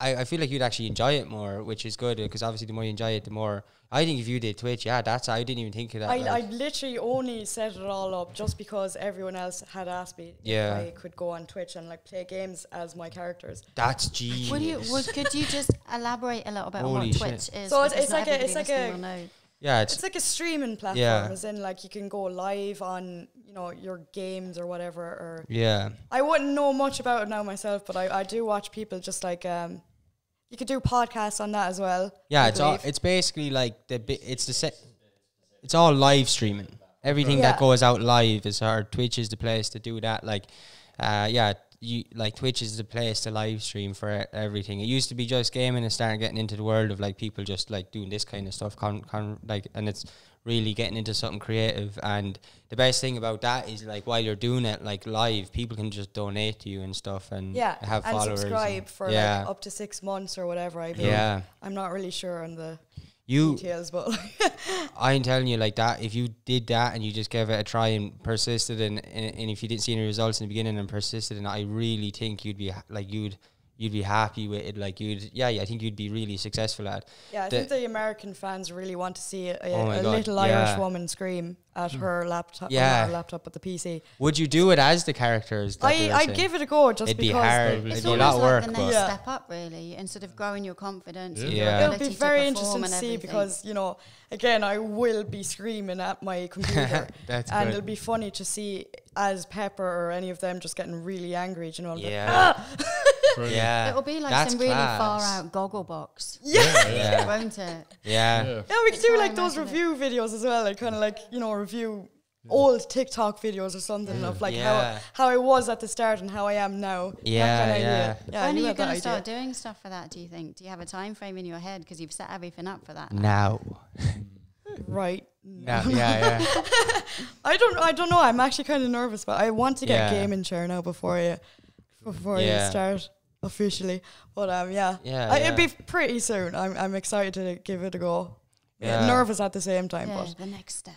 I feel like you'd actually enjoy it more, which is good, because obviously the more you enjoy it, the more. I think if you did Twitch, I didn't even think of that. I literally only set it all up just because everyone else had asked me if I could go on Twitch and like play games as my characters. That's genius. Could you just elaborate a little bit on what Twitch is? So it's like a it's like a streaming platform, as in like you can go live on, you know, your games or whatever. Or I wouldn't know much about it now myself, but I do watch people just like you could do podcasts on that as well. Yeah, it's basically like it's all live streaming. Everything that goes out live is Twitch is the place to do that. Like, Twitch is the place to live stream for everything. It used to be just gaming and starting getting into the world of like people just like doing this kind of stuff, and it's really getting into something creative. And the best thing about that is like while you're doing it like live, people can just donate to you and stuff and have followers and subscribe for like up to 6 months or whatever. I'm not really sure on the details, but I'm telling you, like that, if you did that and you just gave it a try and persisted and if you didn't see any results in the beginning and persisted, and I really think you'd be like you'd be happy with it. Like I think you'd be really successful at. Yeah, I think the American fans really want to see a little Irish woman scream at her laptop. Not her laptop, but the PC. Would you do it as the characters? I'd give it a go just because. It'd be hard. It's a lot of work. The next step up, really, insteod of growing your confidence. It'll be very interesting to see because, you know, again, I will be screaming at my computer. That's and good. It'll be funny to see as Pepper or any of them just getting really angry, you know. It'll be like some really far out Gogglebox. Won't it? Yeah, we could do like those review videos as well, like kind of like, you know, review old TikTok videos or something of like how I was at the start and how I am now. When are you going to start doing stuff for that, do you think? Do you have a time frame in your head because you've set everything up for that now? Right. I don't know. I'm actually kind of nervous, but I want to get a gaming chair now before you start officially. But it'd be pretty soon. I'm excited to give it a go. Nervous at the same time, but the next step.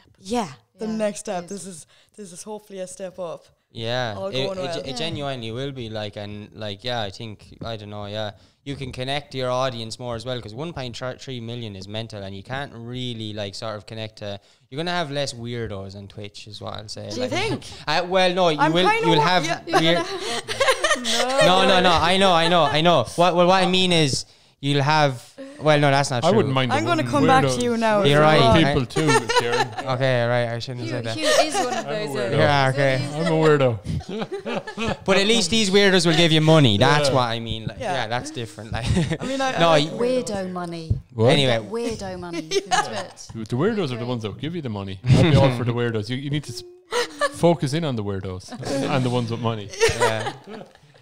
The next step. This is hopefully a step up. It genuinely will be like, and like I think I don't know. You can connect to your audience more as well, because 1.3 million is mental, and you can't really like sort of connect to. You're gonna have less weirdos on Twitch, is what I'll say. Do you think? Well, no, you will have weird. No. I know. What I mean is you'll have. Well, no, that's not true. I wouldn't mind. I'm going to come back to you now. You're right. People too, Kieran. Okay, right. I shouldn't have said that. Hugh is one of those. Yeah, okay. I'm a weirdo. But at least these weirdos will give you money. That's what I mean. Like, that's different. Like, I mean, weirdo money. What? Anyway, weirdo money. The weirdos are the ones that will give you the money. I'd be all for the weirdos. You need to focus in on the weirdos and the ones with money. Yeah.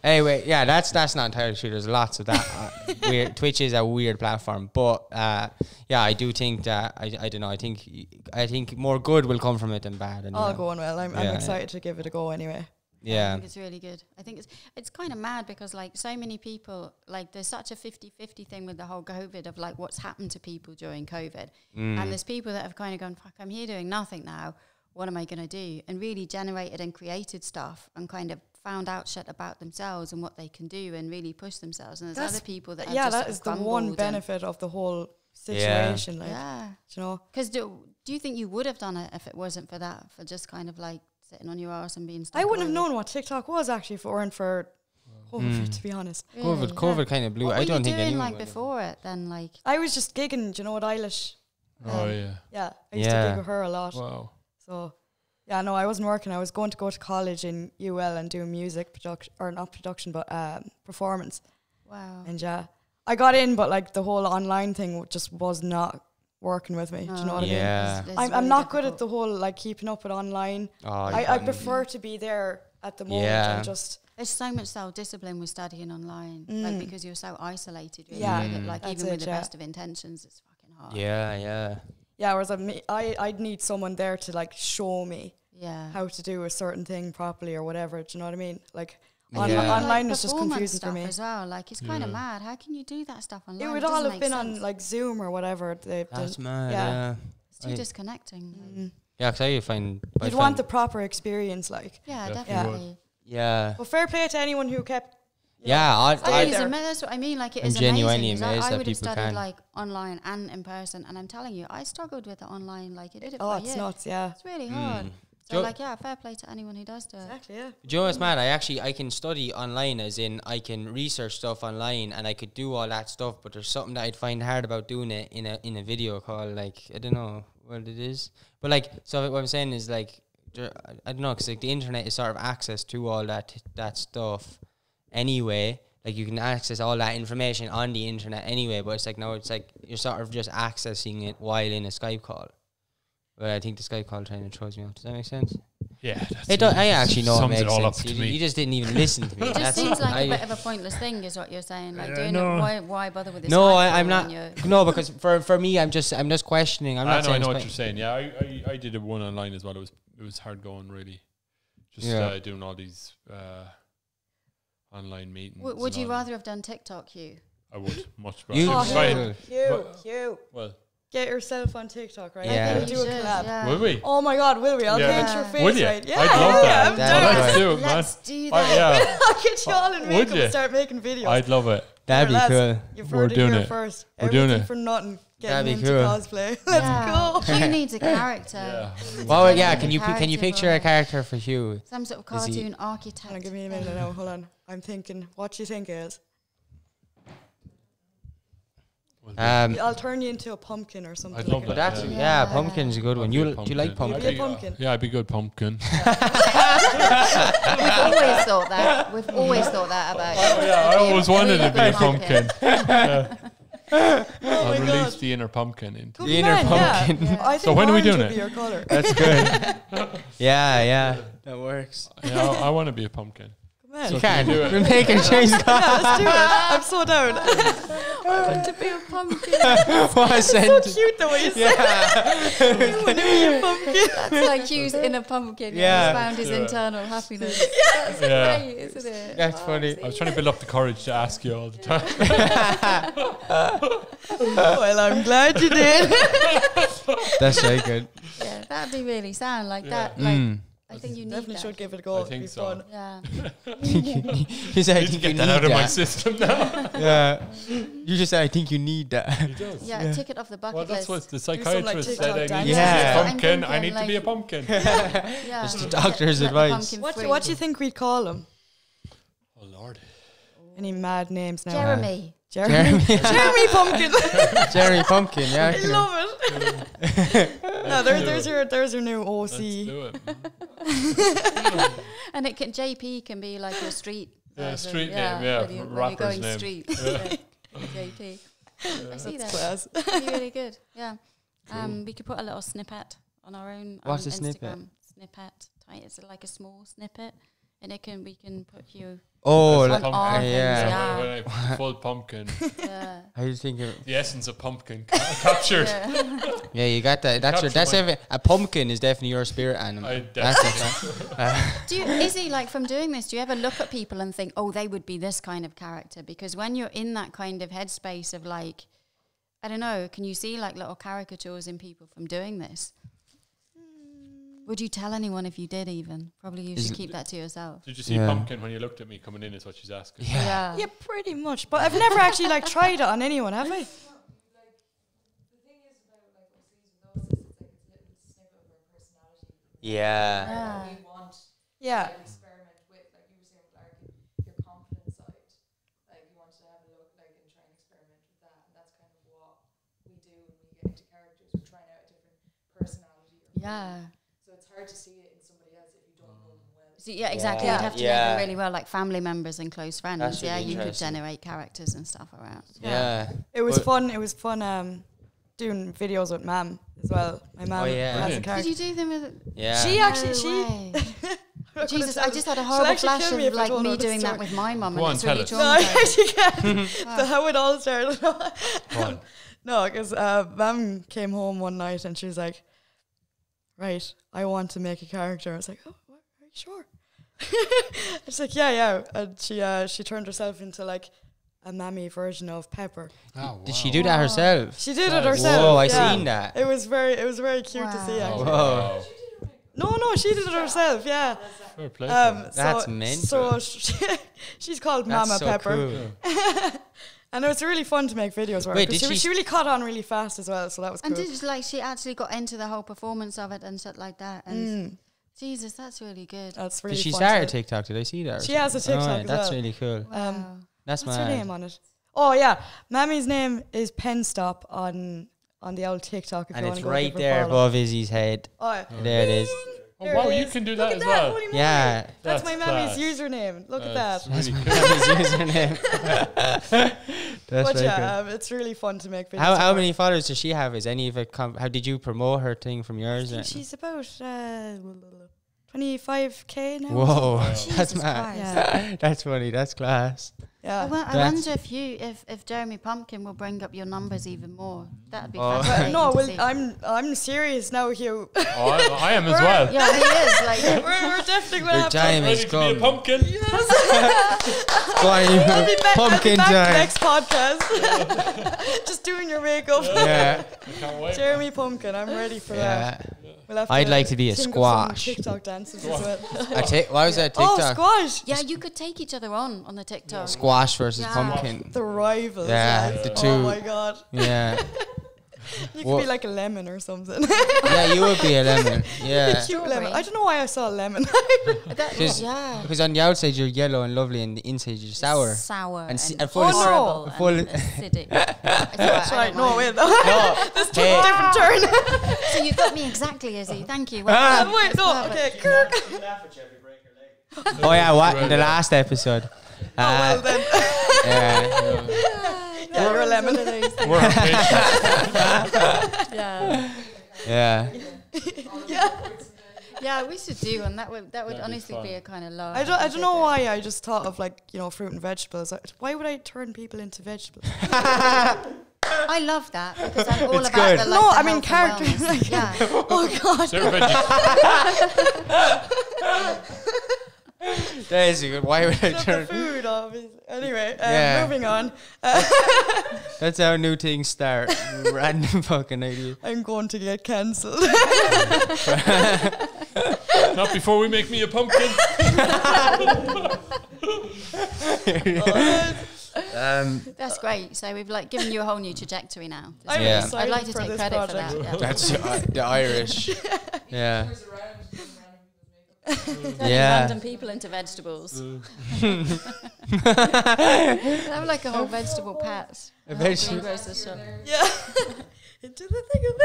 Anyway, that's not entirely true. There's lots of that. Twitch is a weird platform, but I do think that I don't know. I think more good will come from it than bad. And, all going well. I'm excited to give it a go anyway. I think it's really good. I think it's kind of mad because like so many people, like there's such a 50-50 thing with the whole COVID of like what's happened to people during COVID, and there's people that have kind of gone, fuck, I'm here doing nothing now. What am I going to do? And really generated and created stuff and kind of found out shit about themselves and what they can do and really push themselves. And there's other people that that is the one benefit of the whole situation. You know, because do you think you would have done it if it wasn't for that, for just kind of like sitting on your arse and being stuck? I wouldn't have known what TikTok was actually if it weren't for COVID, to be honest. COVID kind of blew. What I don't think anyone anyone like before it then like. I was just gigging, you know, with Eilish. I used to gig with her a lot. Wow. So, I wasn't working. I was going to go to college in UL and do music production, or not production, but performance. Wow. And I got in, but like the whole online thing just was not working with me. Do you know what I mean? I'm really not good at the whole like keeping up with online. I prefer to be there at the moment and just. There's so much self-discipline with studying online, like because you're so isolated. Really, like even with the best of intentions, it's fucking hard. Whereas I'd need someone there to like show me how to do a certain thing properly or whatever. Do you know what I mean? Like online was just confusing for me as well. Like it's kind of mad. How can you do that stuff online? It would all have been on like Zoom or whatever. That's mad. It's too disconnecting. Yeah, because I find you'd want the proper experience. Like definitely. Yeah. Well, fair play to anyone who kept, That's what I mean. Like, it I'm is genuinely amazing. amazed I that would have people studied can. like online and in person, and I'm telling you, I struggled with it online. Like, I did it Oh, for a it's year. nuts, yeah. It's really hard. So, like, yeah, fair play to anyone who does do it. Exactly, yeah. Do you know what's mad? I can study online, as in I can research stuff online, and I could do all that stuff. But there's something that I'd find hard about doing it in a video call. Like, I don't know what it is, but like, so what I'm saying is like, I don't know, because like the internet is sort of access to all that stuff anyway. Like, you can access all that information on the internet anyway. But it's like, no, it's like you're sort of just accessing it while in a Skype call. But I think the Skype call kind of throws me off. Does that make sense? Yeah, I actually know it sums makes it all sense. up to me. You just didn't even listen to me. It just seems like a bit of a pointless thing, is what you're saying. Like, doing no. it, why bother with this? No, I'm not. No, because for me, I'm just questioning. I'm not. I know what you're saying. Yeah, I did a one online as well. It was hard going, really. Just doing all these online meetings. Would you rather have done TikTok, Hugh? I would much You rather. Hugh. Well, Get yourself on TikTok, right? Yeah. We'll do a collab. Yeah. will we? Oh my God, will we? I'll Yeah. paint your face, Would you? right? Yeah, I'd love that. I'm That'd down. be Let's do it, man. Let's do that. Yeah, I'll get you all in Would makeup you? and start making videos. I'd love it. That'd be Lads, cool. You've We're heard it doing here it. first. We're doing Everything it. for nothing. That'd Getting be into cool. cosplay. Let's go. Hugh needs a character. Yeah. Well, yeah. Can you Character picture for a it. character for Hugh? Some sort of Is he- cartoon Hold on, architect. give me a minute now. Hold on. I'm thinking. What do you think is? I'll turn you into a pumpkin or something. I'd love like that. That's Yeah. pumpkin's a good one. I'd be a Do you like pumpkin. pumpkin? Be a pumpkin. Yeah, I'd be good pumpkin. We've always thought that. We've always thought that about you. Yeah, I always wanted to be a pumpkin. pumpkin. Oh I'll my release God. the inner pumpkin into. The inner pumpkin. Yeah. I think So when are we orange doing would it? be your colour. That's good. Yeah, that works. Yeah, I want to be a pumpkin. Come on. You can. do it? We're making change. Yeah, let's do it. I'm so down. I want to be a pumpkin. What a So sentence. cute the way you say it. Yeah. Want to be a pumpkin. That's like Hugh's inner pumpkin. Yeah. He's found his Yeah. internal happiness. That's Yeah. great, isn't it? That's funny. I was trying to build up the courage to ask you all the time. Well, I'm glad you did. That's very good. Yeah, that'd be really sound like that. Yeah. Like, I think you need Definitely that. should give it a go. I It'd think be so. fun. Yeah. You said, I I need to think you get need that out of my that. system now. Yeah. You just said, I think you need that. He does. Yeah, tick it off the bucket Well, that's list. what the some, like, psychiatrist TikTok said. I dance. need Yeah. to be a I'm pumpkin. I thinking, need to be a like- pumpkin. Yeah. It's the doctor's Let the advice. pumpkin free. What do you think we'd call him? Oh Lord. Any mad names now? Jeremy. Jeremy. Jeremy Pumpkin. Jerry Pumpkin, yeah. I love it. No, there's your new OC. Let's do it. And JP can be like your street. Yeah, version. street name, yeah, when you're rapper's going name. street. JP. I see that. Class. It'd be really good. Yeah. We could put a little snippet on our own. What's a Instagram. snippet? Snippet. It's like a small snippet, and we can put you. Oh, On like, all pumpkin. things, yeah. When I full pumpkin. Yeah. I was thinking, The essence of pumpkin captured. Yeah. yeah, you got that. That's Capture a pumpkin is definitely your spirit animal. I That's definitely. Is he like from doing this? Do you ever look at people and think, oh, they would be this kind of character? Because when you're in that kind of headspace of like, I don't know, can you see like little caricatures in people from doing this? Would you tell anyone if you did even? Probably you should keep that to yourself. Did you see Yeah. pumpkin when you looked at me coming in? Is what she's asking. Yeah. Yeah, pretty much. But I've never actually like tried it on anyone, have I? Yeah. Yeah. We want Yeah. to experiment with, like you were saying, Clark, your confident side. Like you want to have a look, like, and try and experiment with that. And that's kind of what we do when we get into characters. We're trying out a different personality. Yeah. So it's hard to see it in somebody else if you don't know them well. So, yeah, exactly. Yeah. You'd have to know Yeah. them really well, like family members and close friends. That's Yeah, really you could interesting. generate characters and stuff around. Yeah. It was But- fun. It was fun doing videos with Mam as well. My mum yeah. has a Brilliant. character. Did you do them with? Yeah. She actually No Jesus, I just had a She'll horrible actually flash kill me of if I like told her me the doing that story. with my mum, Go and on, it's tell really us. No, I traumatizing. actually can't. So how it all started. No, because Mam came home one night and she was like, right, I want to make a character. I was like, oh, what? Are you sure? She's like, yeah. And she turned herself into like a mammy version of Pepper. Oh, wow. Did she do that herself? She did That it is- herself. Whoa, I yeah. seen that. It was very cute to see Wow. actually. Oh, wow. No, she did it herself. Yeah. Fair play. That's mental. So she's called That's Mama so Pepper. cool. And it was really fun to make videos with her. Wait, 'Cause did she really caught on really fast as well, so that was cool. And did like she actually got into the whole performance of it and shit like that? And Jesus, that's really good. That's really Did she fun start a to- TikTok? Did I see that? She has a TikTok as That's well. really cool. Wow. That's What's her my name on it? Oh yeah, Mammy's name is Penstop on the old TikTok. If and you it's wanna go right give her a there follow. above Izzy's head. Oh, yeah. There it is. Oh, There wow, it you is. can do Look that at as that, well. holy moly. Yeah. That's my class. Mammy's username. Look at that. Really cool. His username. That's But very yeah, cool. it's really fun to make videos. How with her. many followers does she have? Is any of it? How did you promote her thing from yours? I think she's about 25k now. Whoa, Jesus that's mad. Christ. Yeah. That's funny. That's class. Yeah. I That's- wonder if Jeremy Pumpkin will bring up your numbers even more. That'd be Oh. fascinating. No, to well, see. I'm serious now, Hugh. Oh, I am as well. Yeah, he is. Like, we're definitely gonna Your have to. time Ready has to be a come. pumpkin? Go on, you I'll be pumpkin back time. next podcast. Just doing your makeup. Yeah, I can't wait. Jeremy Pumpkin, I'm ready for yeah. that. We'll have I'd like to be a think of squash. some TikTok dances as well. Why was that Oh, TikTok? squash! yeah, you could take each other on the TikTok. Squash versus Yeah. pumpkin. The rivals. Yeah, like, the Oh two. my god. Yeah, You could What- be like a lemon or something. yeah. You would be a lemon. Yeah, Cute lemon. Strawberry. I don't know why I saw a lemon. Because- Yeah. because on the outside you're yellow and lovely, and the inside you're sour. Sour. And And, s- and full of- horrible. full- and acidic. That's Right, no, wait. No, This took hey. a different turn. So you got me exactly, Izzy. Thank you. Ah. Well, Wait, that's no, perfect. okay. Kirk. Oh yeah, what in the last episode? Well then. Yeah, Yeah, you're a lemon. We're impatient. Yeah. yeah. Yeah, we should do one. That would That'd be honestly fun. be a kind of love. I don't know why I just thought of like, fruit and vegetables. Why would I turn people into vegetables? I love that because I'm all It's about good. the No, the I mean health and character. wellness. Yeah. Oh god. They're veggies. That is a good. Why would I Not the turn? food, obviously. Anyway, Yeah. moving on. That's how new things start. Random fucking idea. I'm going to get cancelled. Not before we make me a pumpkin. That's great. So we've like given you a whole new trajectory now. I'm Yeah. I'd excited like to for take this credit project. for that. Yeah. That's the Irish. Yeah. Who's around doing random people's makeup. Turning Yeah. random people into vegetables. Have like a whole vegetable patch. A vegetable- Greengrocer's shop. Yeah. Into the thick of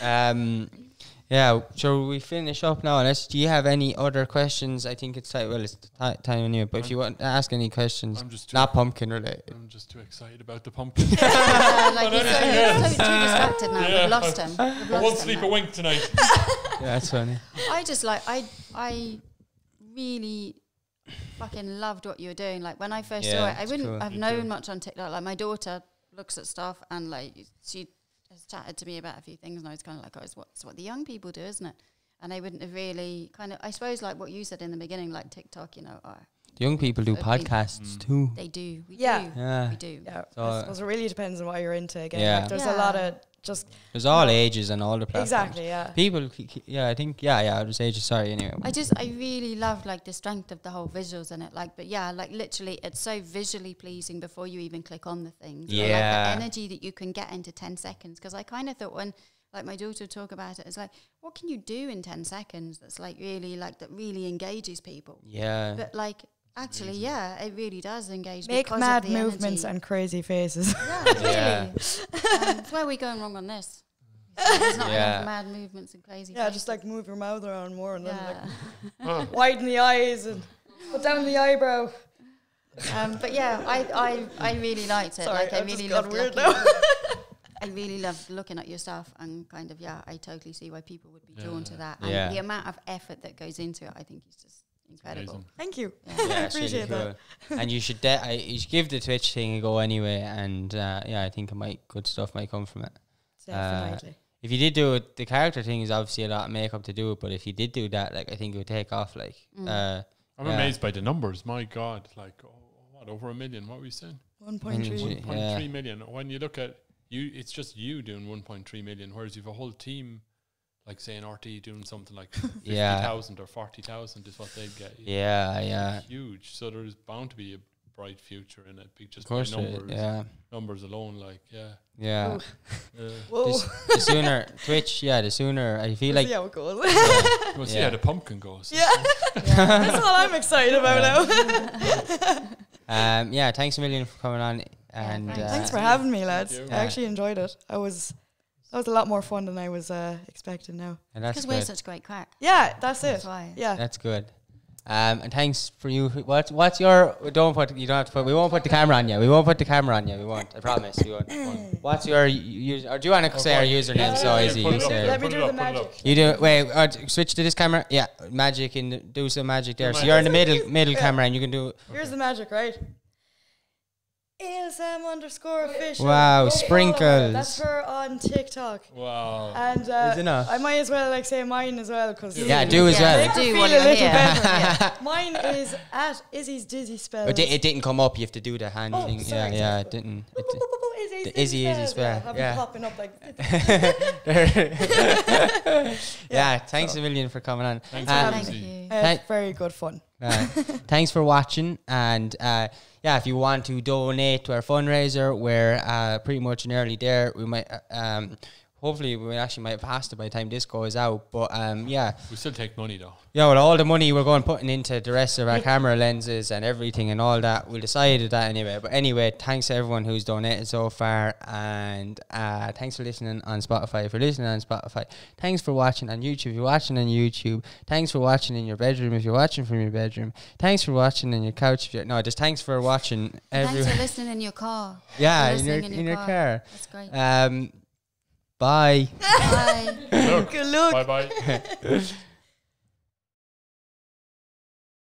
it. Yeah. Shall we finish up now? Unless do you have any other questions? I think it's time. Well, it's time anyway. But if you want to ask any questions, I'm just too, not pumpkin related. I'm just too excited about the pumpkin. Like he's so too distracted now. Yeah. We've lost him. We've I lost won't him sleep now. a wink tonight. Yeah, that's funny. I just like I really fucking loved what you were doing. Like when I first saw Yeah, it, I it's wouldn't cool. have Me known too. much on TikTok. Like my daughter looks at stuff and like she has chatted to me about a few things, and I was kind of like, oh, it's what the young people do, isn't it? And I wouldn't have really kind of, I suppose, like what you said in the beginning, like TikTok, The young people do I've been- podcasts too. they do. We Yeah. do. Yeah. We do. Yeah, So, I suppose it really depends on what you're into again. Yeah. Like, there's Yeah. a lot of just There's all No. ages and all the platforms. exactly, yeah. People, yeah, I think, yeah, there's ages. Sorry, anyway. I really love like the strength of the whole visuals in it. Like, but yeah, like literally it's so visually pleasing before you even click on the things. Or, like Yeah. the energy that you can get into 10 seconds. Because I kind of thought when like my daughter would talk about it, it's like, what can you do in 10 seconds that's like really like that really engages people? Yeah. But like actually, yeah, it really does engage. Make because of mad the movements energy. and crazy faces. Yeah, Yeah. really. That's where we're going wrong on this. There's not Yeah. enough mad movements and crazy. Yeah, faces. just like move your mouth around more and then Yeah. like widen the eyes and put down the eyebrow. But yeah, I really liked it. Sorry, like I I've just really gone loved weird looking. now. I really loved looking at your stuff and kind of I totally see why people would be drawn to that. And Yeah. the amount of effort that goes into it, I think is just incredible. Amazing. Thank you. Yeah. Yeah, it's appreciate really cool. And you should you should give the Twitch thing a go anyway. And yeah, I think good stuff might come from it. Definitely. If you did do it, the character thing is obviously a lot of makeup to do it. But if you did do that, like I think it would take off. Like, I'm yeah. amazed by the numbers. My God, like what over 1 million? What were you saying? 1.3. 1.3 million. When you look at you, it's just you doing 1.3 million, whereas you've a whole team like say an RT doing something like Yeah. 50,000 or 40,000 is what they'd get. Yeah. Huge. So there's bound to be a bright future in it. Just Of course, by numbers. yeah. Numbers alone, like Yeah. Whoa. The sooner Twitch, the sooner I feel We'll like see how it goes. We'll see how the pumpkin goes. Yeah. That's all I'm excited about now. Thanks a million for coming on, and Thanks for having me, lads. Thank I actually enjoyed it. That was a lot more fun than I was expecting now. and that's Because we're good. such great crack. Yeah, that's it. That's why. Yeah. That's good. And thanks for you. What's your? You don't have to put. We won't put the camera on you. We won't. I promise. We won't. What's your user? Or do you want to say our username? So easy. You say. Let me Put it do up, the put it magic. up. You do. Wait. Switch to this camera. Yeah. Magic and do some magic there. So you're in the middle camera, and you can do. Here's the magic, right? ASM_official. Wow, Go follow her. sprinkles. That's her on TikTok. Wow. And Is it not? I might as well say mine as well because Yeah, do as well. make her Do feel while a you're little here. better. Mine is at IzzyDizzySpells. But it didn't come up. You have to do the hand Oh, thing. sorry. It didn't. The Izzy spell. Have Yeah. them popping up like. Yeah. Thanks a million for coming on. Thanks Uh, for Thank having me. you. Thank- Very good fun. Thanks for watching, and if you want to donate to our fundraiser, we're pretty much nearly there. We might hopefully we actually might have passed it by the time this goes out, but We still take money though. well, all the money we're going putting into the rest of our camera lenses and everything and all that, we'll decide that anyway. But anyway, thanks to everyone who's donated so far, and thanks for listening on Spotify. If you're listening on Spotify, thanks for watching on YouTube. If you're watching on YouTube, thanks for watching in your bedroom. If you're watching from your bedroom, thanks for watching on your couch. If you're, just thanks for watching Thanks everywhere. for listening in your car. Yeah, For in your listening car. That's great. Bye. Bye. Good luck. Good luck. Bye bye.